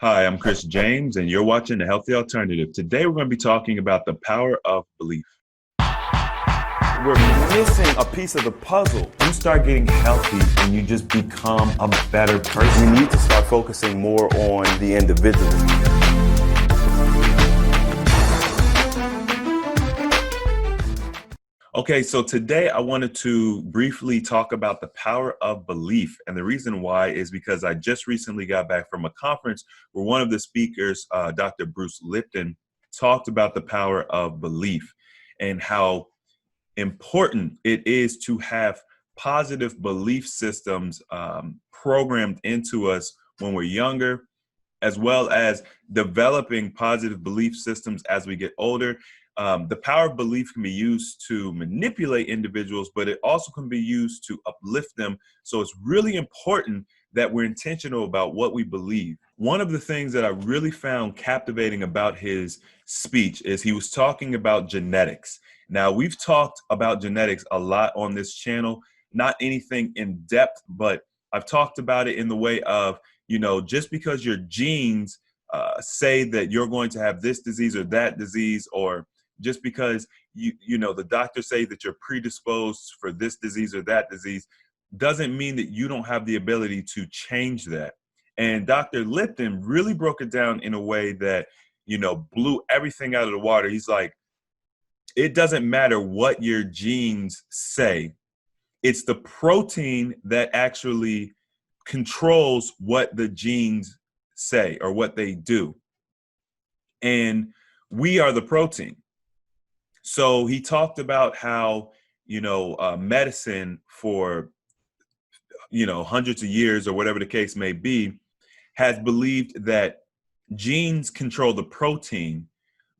Hi, I'm Chris James, and you're watching The Healthy Alternative. Today, we're going to be talking about the power of belief. We're missing a piece of the puzzle. You start getting healthy and you just become a better person. We need to start focusing more on the individual. Okay, so today I wanted to briefly talk about the power of belief. And the reason why is because I just recently got back from a conference where one of the speakers, Dr. Bruce Lipton, talked about the power of belief and how important it is to have positive belief systems programmed into us when we're younger, as well as developing positive belief systems as we get older. The power of belief can be used to manipulate individuals, but it also can be used to uplift them. So it's really important that we're intentional about what we believe. One of the things that I really found captivating about his speech is he was talking about genetics. Now, we've talked about genetics a lot on this channel, not anything in depth, but I've talked about it in the way of, just because your genes say that you're going to have this disease or that disease, or just because the doctors say that you're predisposed for this disease or that disease, doesn't mean that you don't have the ability to change that. And Dr. Lipton really broke it down in a way that, blew everything out of the water. He's like, it doesn't matter what your genes say. It's the protein that actually controls what the genes say or what they do. And we are the protein. So he talked about how, medicine for, hundreds of years or whatever the case may be, has believed that genes control the protein.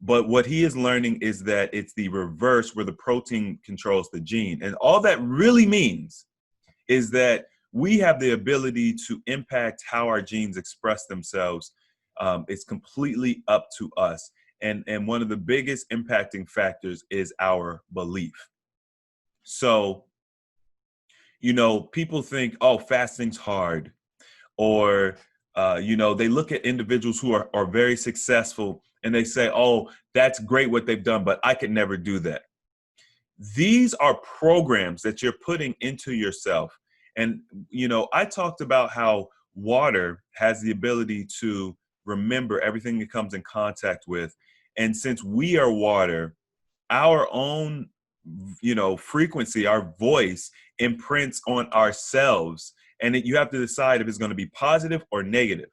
But what he is learning is that it's the reverse, where the protein controls the gene. And all that really means is that we have the ability to impact how our genes express themselves. It's completely up to us. And one of the biggest impacting factors is our belief. So, people think, oh, fasting's hard. Or, they look at individuals who are very successful and they say, oh, that's great what they've done, but I could never do that. These are programs that you're putting into yourself. And, I talked about how water has the ability to remember everything it comes in contact with. And since we are water, our own, frequency, our voice imprints on ourselves. And you have to decide if it's going to be positive or negative.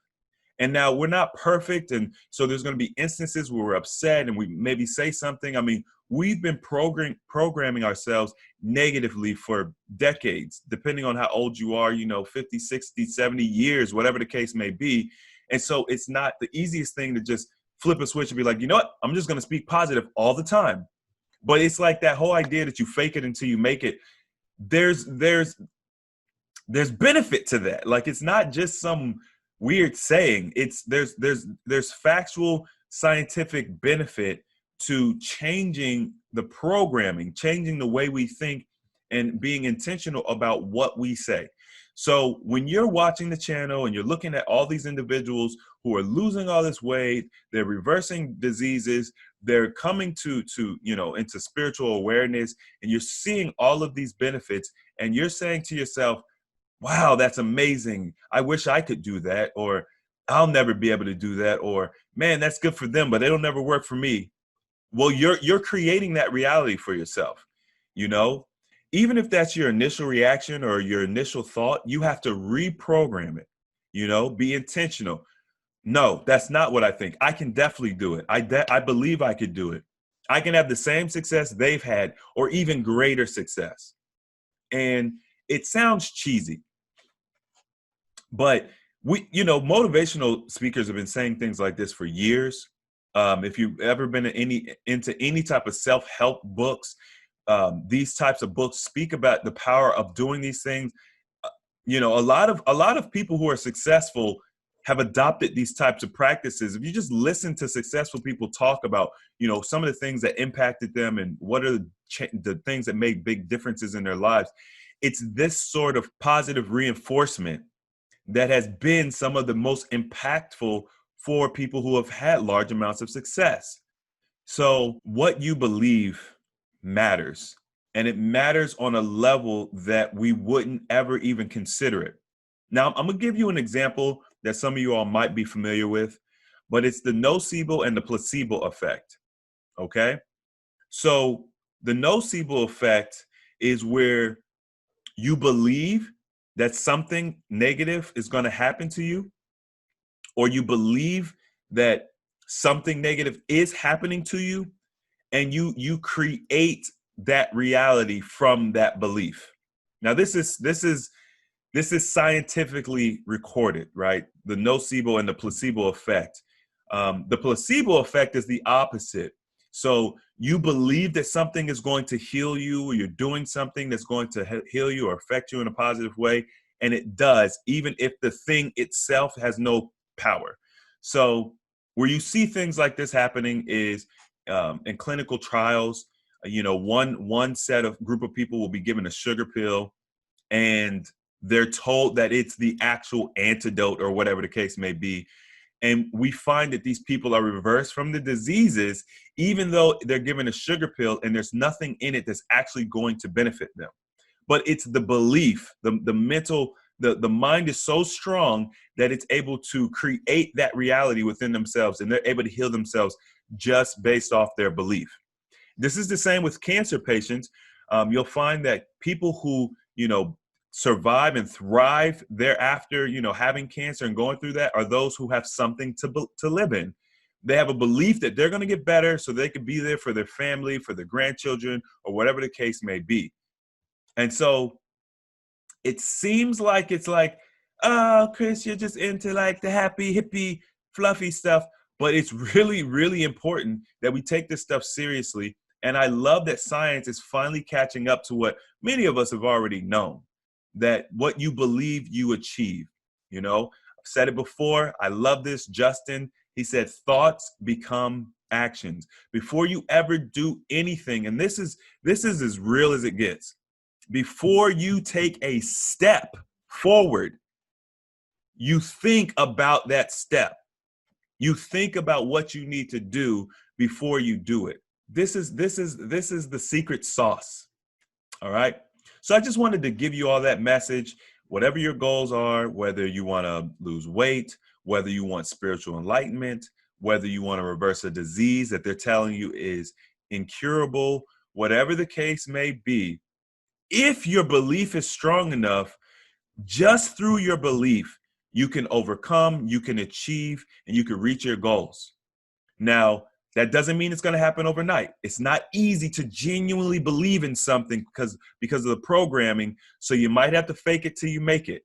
And now we're not perfect. And so there's going to be instances where we're upset and we maybe say something. I mean, we've been programming ourselves negatively for decades, depending on how old you are, 50, 60, 70 years, whatever the case may be. And so it's not the easiest thing to just flip a switch and be like, you know what, I'm just going to speak positive all the time. But it's like that whole idea that you fake it until you make it. There's benefit to that. Like, it's not just some weird saying. There's factual scientific benefit to changing the programming, changing the way we think, and being intentional about what we say. So when you're watching the channel and you're looking at all these individuals who are losing all this weight, they're reversing diseases, they're coming to into spiritual awareness, and you're seeing all of these benefits, and you're saying to yourself, wow, that's amazing. I wish I could do that, or I'll never be able to do that, or man, that's good for them, but it'll never work for me. Well, you're creating that reality for yourself. Even if that's your initial reaction or your initial thought, you have to reprogram it. Be intentional. No, that's not what I think. I can definitely do it. I believe I could do it. I can have the same success they've had or even greater success. And it sounds cheesy, but motivational speakers have been saying things like this for years. If you've ever been into any type of self-help books, these types of books speak about the power of doing these things. A lot of people who are successful have adopted these types of practices. If you just listen to successful people talk about, some of the things that impacted them and what are the things that made big differences in their lives, it's this sort of positive reinforcement that has been some of the most impactful for people who have had large amounts of success. So what you believe matters, and it matters on a level that we wouldn't ever even consider it. Now, I'm gonna give you an example that some of you all might be familiar with, but it's the nocebo and the placebo effect, okay? So the nocebo effect is where you believe that something negative is gonna happen to you, or you believe that something negative is happening to you, and you create that reality from that belief. Now, this is scientifically recorded, right? The nocebo and the placebo effect. The placebo effect is the opposite. So you believe that something is going to heal you, or you're doing something that's going to heal you or affect you in a positive way, and it does, even if the thing itself has no power. So where you see things like this happening is in clinical trials. One set of group of people will be given a sugar pill, and they're told that it's the actual antidote or whatever the case may be. And we find that these people are reversed from the diseases, even though they're given a sugar pill and there's nothing in it that's actually going to benefit them. But it's the belief, the mental, the mind is so strong that it's able to create that reality within themselves, and they're able to heal themselves just based off their belief. This is the same with cancer patients. You'll find that people who, survive and thrive thereafter, having cancer and going through that, are those who have something to live in. They have a belief that they're going to get better so they can be there for their family, for their grandchildren, or whatever the case may be. And so it seems like it's like, oh, Chris, you're just into like the happy, hippie, fluffy stuff. But it's really, really important that we take this stuff seriously. And I love that science is finally catching up to what many of us have already known, that what you believe, you achieve. I've said it before. I love this. Justin, he said, thoughts become actions. Before you ever do anything, and this is as real as it gets, before you take a step forward, you think about that step. You think about what you need to do before you do it. This is the secret sauce. All right. So I just wanted to give you all that message. Whatever your goals are, whether you want to lose weight, whether you want spiritual enlightenment, whether you want to reverse a disease that they're telling you is incurable, whatever the case may be, if your belief is strong enough, just through your belief, you can overcome, you can achieve, and you can reach your goals. Now, that doesn't mean it's going to happen overnight. It's not easy to genuinely believe in something because of the programming. So you might have to fake it till you make it.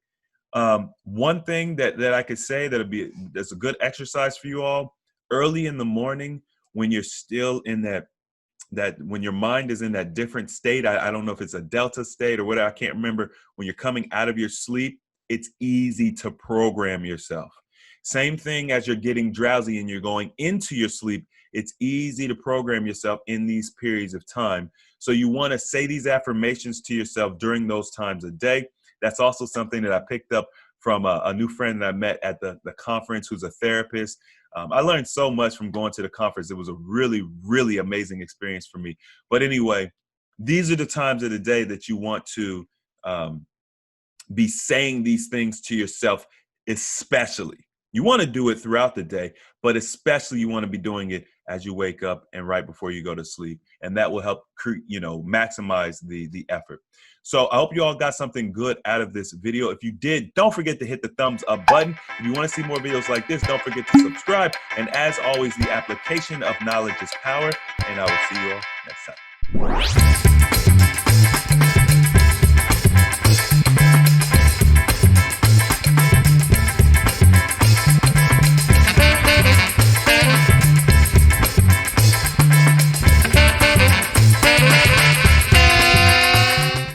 One thing that I could say that's a good exercise for you all, early in the morning when you're still in that when your mind is in that different state. I don't know if it's a delta state or whatever. I can't remember. When you're coming out of your sleep, it's easy to program yourself. Same thing as you're getting drowsy and you're going into your sleep. It's easy to program yourself in these periods of time. So you want to say these affirmations to yourself during those times of day. That's also something that I picked up from a new friend that I met at the conference who's a therapist. I learned so much from going to the conference. It was a really, really amazing experience for me. But anyway, these are the times of the day that you want to be saying these things to yourself, especially. You want to do it throughout the day, but especially you want to be doing it as you wake up and right before you go to sleep. And that will help maximize the effort. So I hope you all got something good out of this video. If you did, don't forget to hit the thumbs up button. If you want to see more videos like this, don't forget to subscribe. And as always, the application of knowledge is power. And I will see you all next time.